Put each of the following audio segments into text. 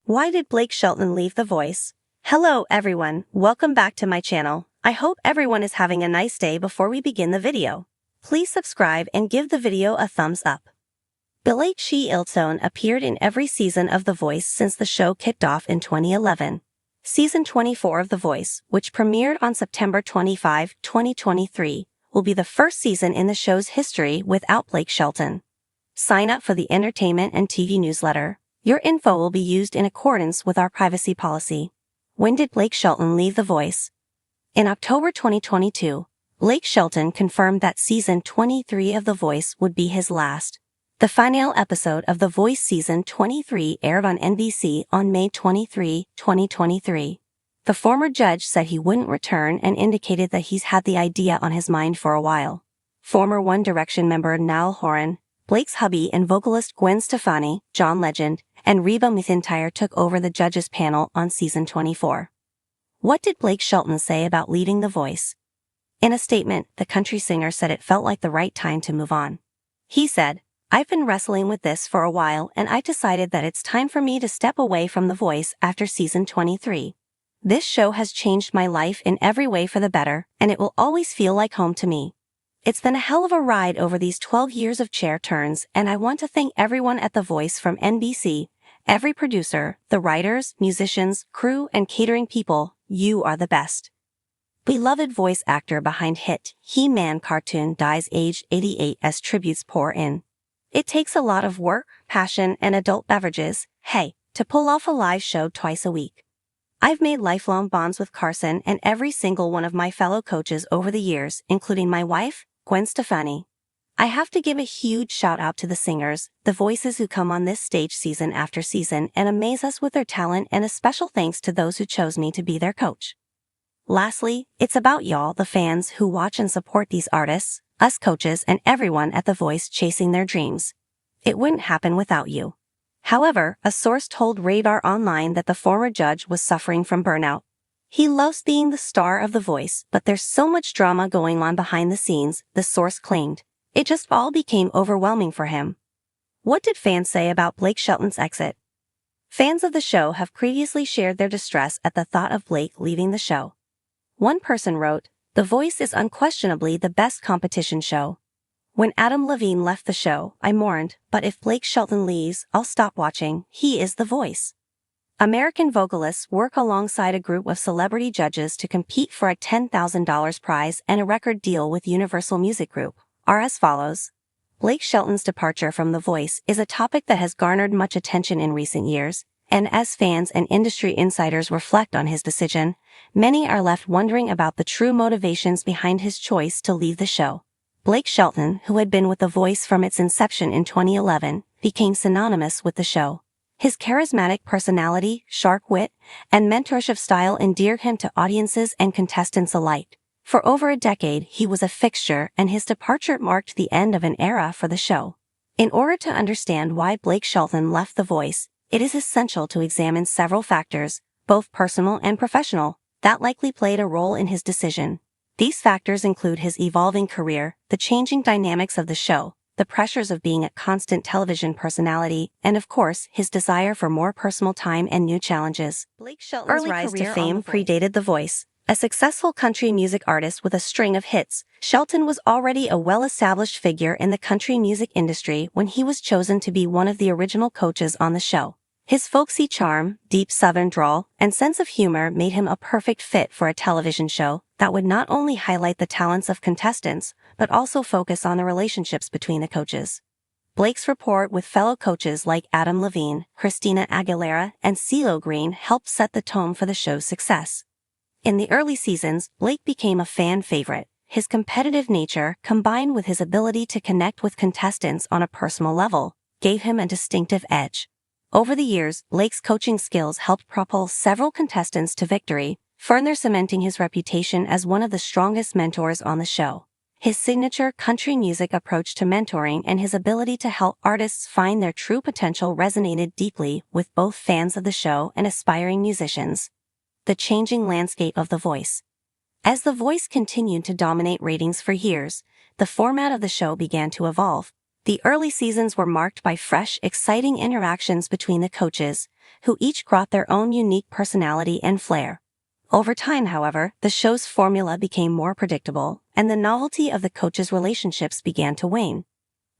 Why did Blake Shelton leave The Voice? Hello everyone, welcome back to my channel. I hope everyone is having a nice day. Before we begin the video, please subscribe and give the video a thumbs up. Blake Shelton appeared in every season of The Voice since the show kicked off in 2011. Season 24 of The Voice, which premiered on September 25, 2023, will be the first season in the show's history without Blake Shelton. Sign up for the entertainment and TV newsletter. Your info will be used in accordance with our privacy policy. When did Blake Shelton leave The Voice? In October 2022, Blake Shelton confirmed that season 23 of The Voice would be his last. The final episode of The Voice season 23 aired on NBC on May 23, 2023. The former judge said he wouldn't return and indicated that he's had the idea on his mind for a while. Former One Direction member Niall Horan, Blake's hubby and vocalist Gwen Stefani, John Legend, and Reba McEntire took over the judges' panel on season 24. What did Blake Shelton say about leaving The Voice? In a statement, the country singer said it felt like the right time to move on. He said, "I've been wrestling with this for a while and I decided that it's time for me to step away from The Voice after season 23. This show has changed my life in every way for the better, and it will always feel like home to me. It's been a hell of a ride over these 12 years of chair turns, and I want to thank everyone at The Voice from NBC, every producer, the writers, musicians, crew, and catering people. You are the best." Beloved voice actor behind hit He-Man cartoon dies aged 88 as tributes pour in. It takes a lot of work, passion, and adult beverages, to pull off a live show twice a week. I've made lifelong bonds with Carson and every single one of my fellow coaches over the years, including my wife, Gwen Stefani. I have to give a huge shout out to the singers, the voices who come on this stage season after season and amaze us with their talent, and a special thanks to those who chose me to be their coach. Lastly, it's about y'all, the fans who watch and support these artists, us coaches, and everyone at The Voice chasing their dreams. It wouldn't happen without you. However, a source told Radar Online that the former judge was suffering from burnout. He loves being the star of The Voice, but there's so much drama going on behind the scenes, the source claimed. It just all became overwhelming for him. What did fans say about Blake Shelton's exit? Fans of the show have previously shared their distress at the thought of Blake leaving the show. One person wrote, "The Voice is unquestionably the best competition show. When Adam Levine left the show, I mourned, but if Blake Shelton leaves, I'll stop watching. He is The Voice." American vocalists work alongside a group of celebrity judges to compete for a $10,000 prize, and a record deal with Universal Music Group are as follows. Blake Shelton's departure from The Voice is a topic that has garnered much attention in recent years, and as fans and industry insiders reflect on his decision, many are left wondering about the true motivations behind his choice to leave the show. Blake Shelton, who had been with The Voice from its inception in 2011, became synonymous with the show. His charismatic personality, sharp wit, and mentorship style endeared him to audiences and contestants alike. For over a decade, he was a fixture, and his departure marked the end of an era for the show. In order to understand why Blake Shelton left The Voice, it is essential to examine several factors, both personal and professional, that likely played a role in his decision. These factors include his evolving career, the changing dynamics of the show, the pressures of being a constant television personality, and of course, his desire for more personal time and new challenges. Blake Shelton's early rise to fame predated The Voice. A successful country music artist with a string of hits, Shelton was already a well-established figure in the country music industry when he was chosen to be one of the original coaches on the show. His folksy charm, deep Southern drawl, and sense of humor made him a perfect fit for a television show that would not only highlight the talents of contestants, but also focus on the relationships between the coaches. Blake's rapport with fellow coaches like Adam Levine, Christina Aguilera, and CeeLo Green helped set the tone for the show's success. In the early seasons, Blake became a fan favorite. His competitive nature, combined with his ability to connect with contestants on a personal level, gave him a distinctive edge. Over the years, Blake's coaching skills helped propel several contestants to victory, further cementing his reputation as one of the strongest mentors on the show. His signature country music approach to mentoring and his ability to help artists find their true potential resonated deeply with both fans of the show and aspiring musicians. The changing landscape of The Voice. As The Voice continued to dominate ratings for years, the format of the show began to evolve. The early seasons were marked by fresh, exciting interactions between the coaches, who each brought their own unique personality and flair. Over time, however, the show's formula became more predictable, and the novelty of the coaches' relationships began to wane.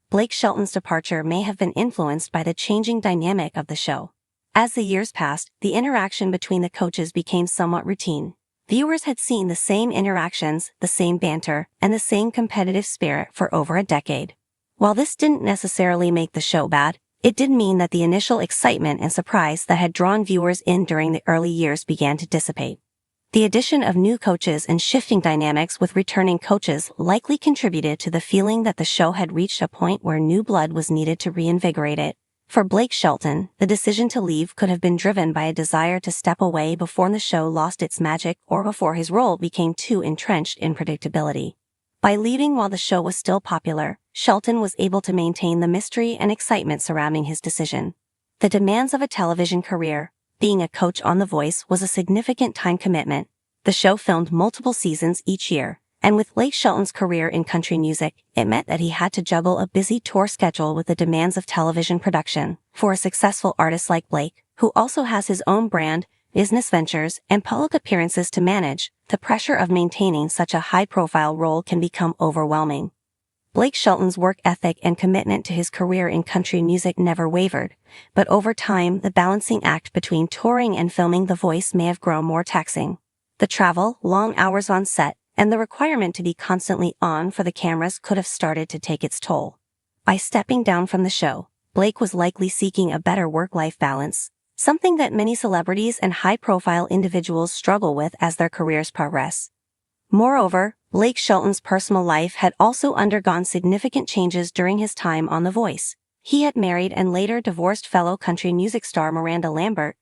Blake Shelton's departure may have been influenced by the changing dynamic of the show. As the years passed, the interaction between the coaches became somewhat routine. Viewers had seen the same interactions, the same banter, and the same competitive spirit for over a decade. While this didn't necessarily make the show bad, it did mean that the initial excitement and surprise that had drawn viewers in during the early years began to dissipate. The addition of new coaches and shifting dynamics with returning coaches likely contributed to the feeling that the show had reached a point where new blood was needed to reinvigorate it. For Blake Shelton, the decision to leave could have been driven by a desire to step away before the show lost its magic or before his role became too entrenched in predictability. By leaving while the show was still popular, Shelton was able to maintain the mystery and excitement surrounding his decision. The demands of a television career, being a coach on The Voice, was a significant time commitment. The show filmed multiple seasons each year, and with Blake Shelton's career in country music, it meant that he had to juggle a busy tour schedule with the demands of television production. For a successful artist like Blake, who also has his own brand, business ventures, and public appearances to manage, the pressure of maintaining such a high-profile role can become overwhelming. Blake Shelton's work ethic and commitment to his career in country music never wavered, but over time the balancing act between touring and filming The Voice may have grown more taxing. The travel, long hours on set, and the requirement to be constantly on for the cameras could have started to take its toll. By stepping down from the show, Blake was likely seeking a better work-life balance, something that many celebrities and high-profile individuals struggle with as their careers progress. Moreover, Blake Shelton's personal life had also undergone significant changes during his time on The Voice. He had married and later divorced fellow country music star Miranda Lambert,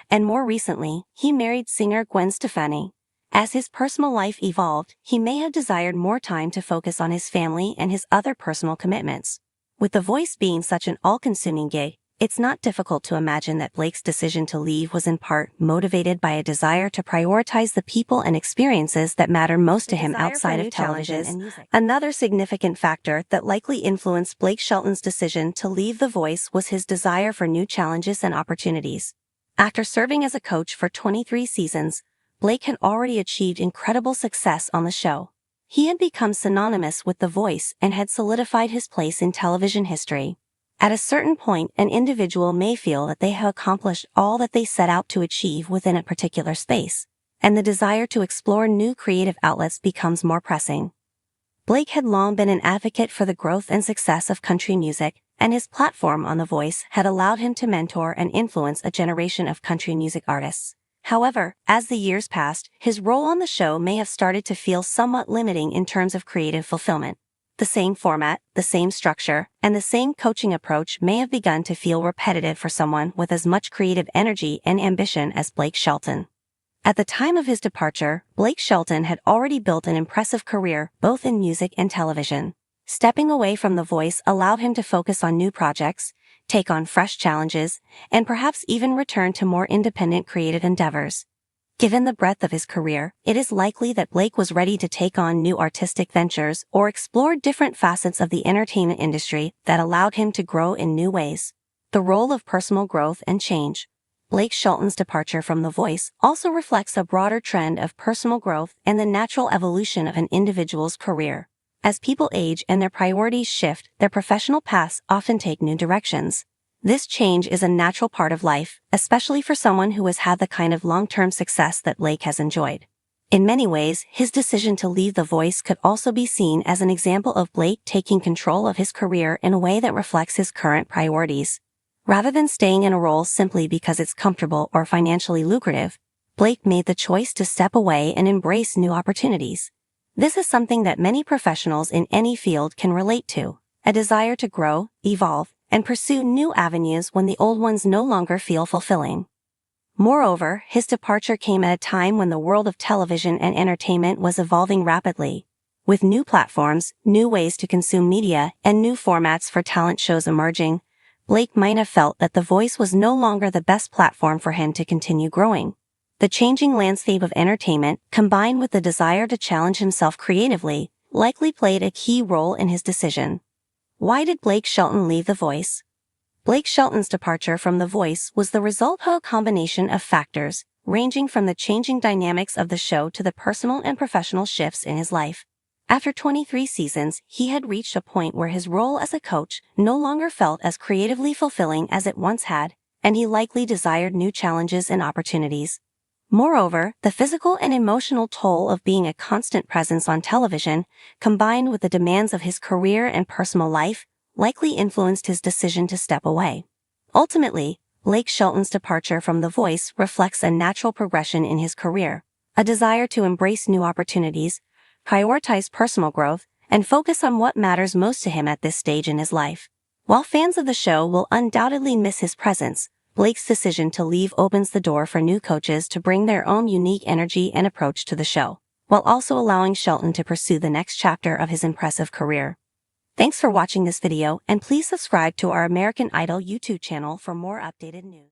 and more recently, he married singer Gwen Stefani. As his personal life evolved, he may have desired more time to focus on his family and his other personal commitments. With The Voice being such an all-consuming gig, it's not difficult to imagine that Blake's decision to leave was in part motivated by a desire to prioritize the people and experiences that matter most to him outside of television. Another significant factor that likely influenced Blake Shelton's decision to leave The Voice was his desire for new challenges and opportunities. After serving as a coach for 23 seasons, Blake had already achieved incredible success on the show. He had become synonymous with The Voice and had solidified his place in television history. At a certain point, an individual may feel that they have accomplished all that they set out to achieve within a particular space, and the desire to explore new creative outlets becomes more pressing. Blake had long been an advocate for the growth and success of country music, and his platform on The Voice had allowed him to mentor and influence a generation of country music artists. However, as the years passed, his role on the show may have started to feel somewhat limiting in terms of creative fulfillment. The same format, the same structure, and the same coaching approach may have begun to feel repetitive for someone with as much creative energy and ambition as Blake Shelton. At the time of his departure, Blake Shelton had already built an impressive career both in music and television. Stepping away from The Voice allowed him to focus on new projects, take on fresh challenges, and perhaps even return to more independent creative endeavors. Given the breadth of his career, it is likely that Blake was ready to take on new artistic ventures or explore different facets of the entertainment industry that allowed him to grow in new ways. The role of personal growth and change. Blake Shelton's departure from The Voice also reflects a broader trend of personal growth and the natural evolution of an individual's career. As people age and their priorities shift, their professional paths often take new directions. This change is a natural part of life, especially for someone who has had the kind of long-term success that Blake has enjoyed. In many ways, his decision to leave The Voice could also be seen as an example of Blake taking control of his career in a way that reflects his current priorities. Rather than staying in a role simply because it's comfortable or financially lucrative, Blake made the choice to step away and embrace new opportunities. This is something that many professionals in any field can relate to, a desire to grow, evolve, and pursue new avenues when the old ones no longer feel fulfilling. Moreover, his departure came at a time when the world of television and entertainment was evolving rapidly. With new platforms, new ways to consume media, and new formats for talent shows emerging, Blake might have felt that The Voice was no longer the best platform for him to continue growing. The changing landscape of entertainment, combined with the desire to challenge himself creatively, likely played a key role in his decision. Why did Blake Shelton leave The Voice? Blake Shelton's departure from The Voice was the result of a combination of factors, ranging from the changing dynamics of the show to the personal and professional shifts in his life. After 23 seasons, he had reached a point where his role as a coach no longer felt as creatively fulfilling as it once had, and he likely desired new challenges and opportunities. Moreover, the physical and emotional toll of being a constant presence on television, combined with the demands of his career and personal life, likely influenced his decision to step away. Ultimately, Blake Shelton's departure from The Voice reflects a natural progression in his career, a desire to embrace new opportunities, prioritize personal growth, and focus on what matters most to him at this stage in his life. While fans of the show will undoubtedly miss his presence, Blake's decision to leave opens the door for new coaches to bring their own unique energy and approach to the show, while also allowing Shelton to pursue the next chapter of his impressive career. Thanks for watching this video, and please subscribe to our American Idol YouTube channel for more updated news.